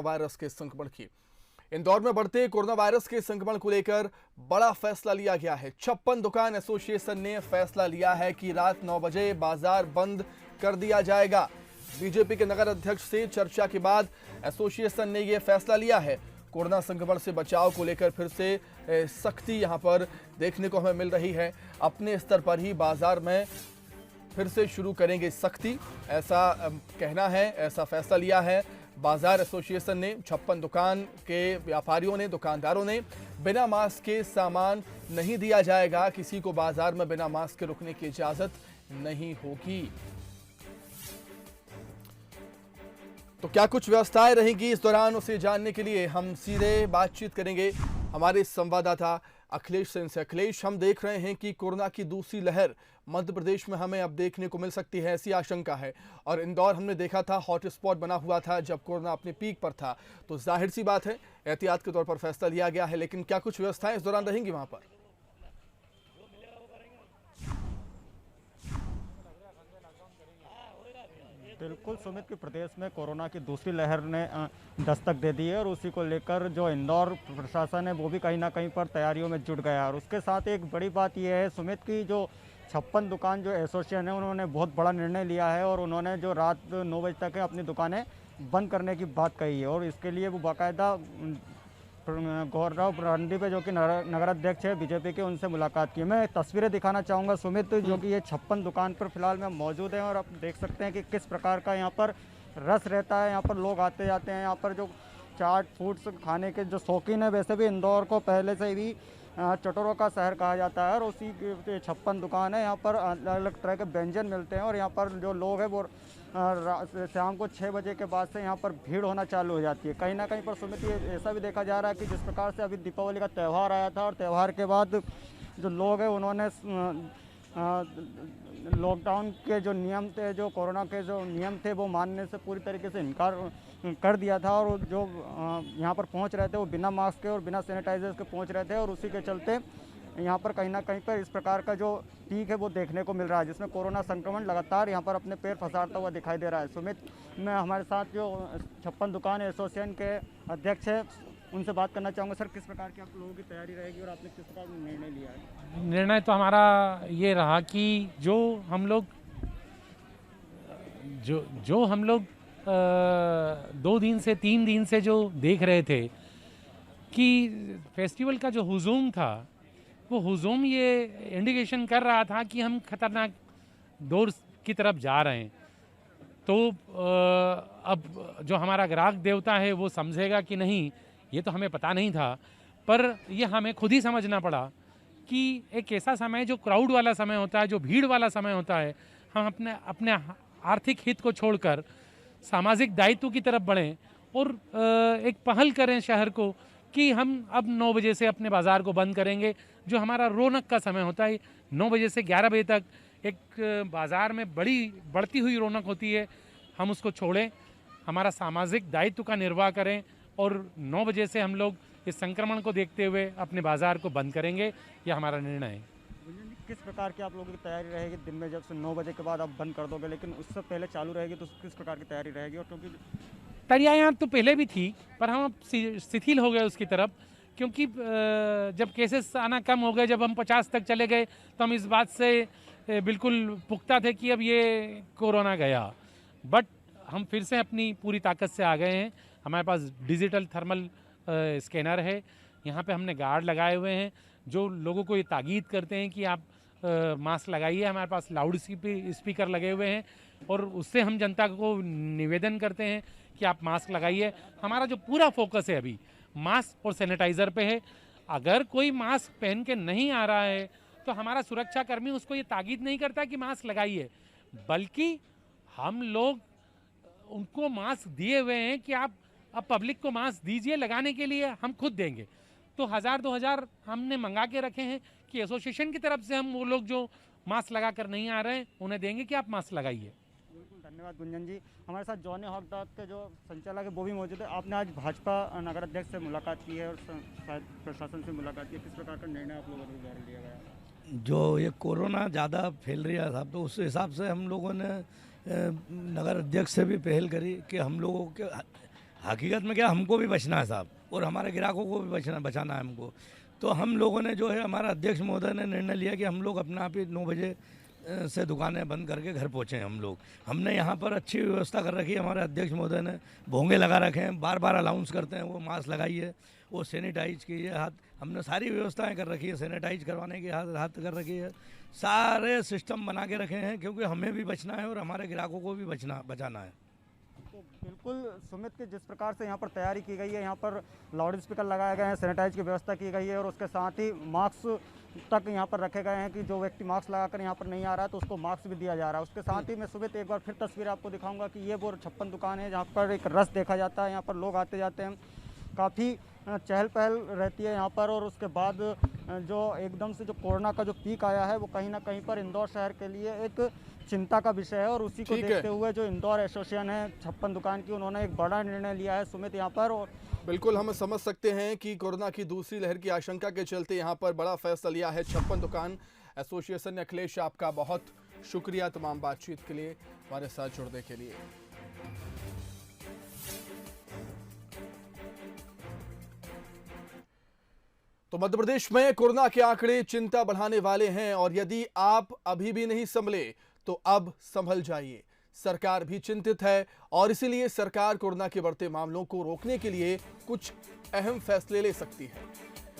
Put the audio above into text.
Virus के संक्रमण की। इंदौर में बढ़ते कोरोना वायरस के संक्रमण को लेकर बड़ा फैसला लिया गया है। 56 दुकान एसोसिएशन ने फैसला लिया है कि रात 9 बजे बाजार बंद कर दिया जाएगा। बीजेपी के नगर अध्यक्ष से चर्चा के बाद एसोसिएशन ने यह फैसला लिया है। कोरोना संक्रमण से बचाव को लेकर फिर से सख्ती यहां पर देखने को हमें मिल रही है। अपने स्तर पर ही बाजार में फिर से शुरू करेंगे सख्ती, ऐसा कहना है, ऐसा फैसला लिया है बाजार एसोसिएशन ने। 56 दुकान के व्यापारियों ने, दुकानदारों ने बिना मास्क के सामान नहीं दिया जाएगा। किसी को बाजार में बिना मास्क के रुकने की इजाजत नहीं होगी। तो क्या कुछ व्यवस्थाएं रहेंगी इस दौरान, उसे जानने के लिए हम सीधे बातचीत करेंगे हमारे संवाददाता अखिलेश सेन से। अखिलेश, हम देख रहे हैं कि कोरोना की दूसरी लहर मध्य प्रदेश में हमें अब देखने को मिल सकती है, ऐसी आशंका है। और इंदौर हमने देखा था हॉटस्पॉट बना हुआ था जब कोरोना अपने पीक पर था, तो जाहिर सी बात है एहतियात के तौर पर फैसला लिया गया है। लेकिन क्या कुछ व्यवस्थाएं इस दौरान रहेंगी वहां पर? बिल्कुल सुमित, कि प्रदेश में कोरोना की दूसरी लहर ने दस्तक दे दी है और उसी को लेकर जो इंदौर प्रशासन है वो भी कहीं ना कहीं पर तैयारियों में जुट गया है। और उसके साथ एक बड़ी बात यह है सुमित की जो 56 दुकान जो एसोसिएशन है उन्होंने बहुत बड़ा निर्णय लिया है और उन्होंने जो रात 9 बजे तक अपनी दुकानें बंद करने की बात कही है। और इसके लिए वो बाकायदा गौरव रंडी पे जो कि नगर अध्यक्ष है बीजेपी के, उनसे मुलाकात की। मैं तस्वीरें दिखाना चाहूँगा सुमित, जो कि ये 56 दुकान पर फिलहाल में मौजूद हैं और आप देख सकते हैं कि किस प्रकार का यहाँ पर रस रहता है। यहाँ पर लोग आते जाते हैं। यहाँ पर जो चाट फूड्स खाने के जो शौकीन है, वैसे भी इंदौर को पहले से ही चटोरों का शहर कहा जाता है और उसी 56 दुकान है। यहाँ पर अलग अलग तरह के व्यंजन मिलते हैं और यहाँ पर जो लोग हैं वो शाम को 6 बजे के बाद से यहाँ पर भीड़ होना चालू हो जाती है। कहीं ना कहीं पर सुमित ये ऐसा भी देखा जा रहा है कि जिस प्रकार से अभी दीपावली का त्यौहार आया था और त्यौहार के बाद जो लोग हैं उन्होंने लॉकडाउन के जो नियम थे, जो कोरोना के जो नियम थे वो मानने से पूरी तरीके से इनकार कर दिया था और जो यहाँ पर पहुँच रहे थे वो बिना मास्क के और बिना सैनिटाइजर के पहुँच रहे थे। और उसी के चलते यहाँ पर कहीं ना कहीं पर इस प्रकार का जो पीक है वो देखने को मिल रहा है, जिसमें कोरोना संक्रमण लगातार यहाँ पर अपने पैर फंसाता हुआ दिखाई दे रहा है। सुमित, मैं हमारे साथ जो 56 दुकान एसोसिएशन के अध्यक्ष है उनसे बात करना चाहूँगा। सर, किस प्रकार की आप लोगों की तैयारी रहेगी और आपने किस प्रकार निर्णय लिया है? निर्णय तो हमारा ये रहा कि जो हम लोग 2 दिन से 3 दिन से जो देख रहे थे कि फेस्टिवल का जो हुजूम था, वो हुजूम ये इंडिकेशन कर रहा था कि हम खतरनाक दौर की तरफ जा रहे हैं। तो अब जो हमारा ग्राहक देवता है वो समझेगा कि नहीं, ये तो हमें पता नहीं था, पर ये हमें खुद ही समझना पड़ा कि एक ऐसा समय जो क्राउड वाला समय होता है, जो भीड़ वाला समय होता है, हम अपने आर्थिक हित को छोड़कर सामाजिक दायित्व की तरफ बढ़ें और एक पहल करें शहर को कि हम अब 9 बजे से अपने बाज़ार को बंद करेंगे। जो हमारा रौनक का समय होता है 9 बजे से 11 बजे तक एक बाज़ार में बढ़ती हुई रौनक होती है, हम उसको छोड़ें, हमारा सामाजिक दायित्व का निर्वाह करें और 9 बजे से हम लोग इस संक्रमण को देखते हुए अपने बाज़ार को बंद करेंगे। यह हमारा निर्णय है। किस प्रकार की आप लोगों की तैयारी रहेगी? दिन में जब से 9 बजे के बाद आप बंद कर दोगे, लेकिन उससे पहले चालू रहेगी, तो किस प्रकार की तैयारी रहेगी? और क्योंकि तैयारियाँ तो पहले भी थी, पर हम अब शिथिल हो गए उसकी तरफ, क्योंकि जब केसेस आना कम हो गए, जब हम 50 तक चले गए, तो हम इस बात से बिल्कुल पुख्ता थे कि अब ये कोरोना गया। बट हम फिर से अपनी पूरी ताकत से आ गए हैं। हमारे पास डिजिटल थर्मल स्कैनर है, यहाँ पे हमने गार्ड लगाए हुए हैं जो लोगों को ये ताकीद करते हैं कि आप मास्क लगाइए। हमारे पास लाउड स्पीकर लगे हुए हैं और उससे हम जनता को निवेदन करते हैं कि आप मास्क लगाइए। हमारा जो पूरा फोकस है अभी मास्क और सैनिटाइज़र पे है। अगर कोई मास्क पहन के नहीं आ रहा है तो हमारा सुरक्षाकर्मी उसको ये ताकीद नहीं करता कि मास्क लगाइए, बल्कि हम लोग उनको मास्क दिए हुए हैं कि आप अब पब्लिक को मास्क दीजिए, लगाने के लिए हम खुद देंगे। तो 1000-2000 हमने मंगा के रखे हैं कि एसोसिएशन की तरफ से हम वो लोग जो मास्क लगा कर नहीं आ रहे हैं उन्हें देंगे कि आप मास्क लगाइए। बिल्कुल, धन्यवाद गुंजन जी। हमारे साथ जॉनी हॉकडाग के जो संचालक है वो भी मौजूद है। आपने आज भाजपा नगर अध्यक्ष से मुलाकात की है और शायद प्रशासन से मुलाकात की है, किस प्रकार का निर्णय आप लोगों द्वारा लिया गया? जो ये कोरोना ज़्यादा फैल रहा था तो उस हिसाब से हम लोगों ने नगर अध्यक्ष से भी पहल करी कि हम लोगों के हकीकत में क्या, हमको भी बचना है साहब, और हमारे ग्राहकों को भी बचाना है हमको। तो हम लोगों ने जो है, हमारा अध्यक्ष महोदय ने निर्णय लिया कि हम लोग अपना आप ही 9 बजे से दुकानें बंद करके घर पहुँचे हम लोग। हमने यहाँ पर अच्छी व्यवस्था कर रखी है, हमारे अध्यक्ष महोदय ने भोंगे लगा रखे हैं, बार बार अनाउंस करते हैं वो मास्क लगाइए, वो सैनिटाइज कीजिए हाथ। हमने सारी व्यवस्थाएं कर रखी है, सैनिटाइज करवाने की हाथ कर रखी है, सारे सिस्टम बना के रखे हैं, क्योंकि हमें भी बचना है और हमारे ग्राहकों को भी बचाना है। तो बिल्कुल सुमित की जिस प्रकार से यहाँ पर तैयारी की गई है, यहाँ पर लाउड स्पीकर लगाए गए हैं, सैनिटाइज की व्यवस्था की गई है और उसके साथ ही मास्क तक यहाँ पर रखे गए हैं कि जो व्यक्ति मास्क लगाकर यहाँ पर नहीं आ रहा है तो उसको मास्क भी दिया जा रहा है। उसके साथ ही मैं सुमित एक बार फिर तस्वीर आपको दिखाऊंगा कि ये वो 56 दुकान है जहाँ पर एक रश देखा जाता है, यहाँ पर लोग आते जाते हैं, काफ़ी चहल पहल रहती है यहाँ पर। और उसके बाद जो एकदम से जो कोरोना का जो पीक आया है वो कहीं ना कहीं पर इंदौर शहर के लिए एक चिंता का विषय है और उसी को ठीक है। देखते हुए जो इंदौर एसोसिएशन है 56 दुकान की, उन्होंने एक बड़ा निर्णय लिया है सुमित यहाँ पर। और बिल्कुल हम समझ सकते हैं कि कोरोना की दूसरी लहर की आशंका के चलते यहाँ पर बड़ा फैसला लिया है 56 दुकान एसोसिएशन ने। अखिलेश, आपका बहुत शुक्रिया तमाम बातचीत के लिए, हमारे साथ जुड़ने के लिए। तो मध्य प्रदेश में कोरोना के आंकड़े चिंता बढ़ाने वाले हैं और यदि आप अभी भी नहीं संभले तो अब संभल जाइए। सरकार भी चिंतित है और इसीलिए सरकार कोरोना के बढ़ते मामलों को रोकने के लिए कुछ अहम फैसले ले सकती है।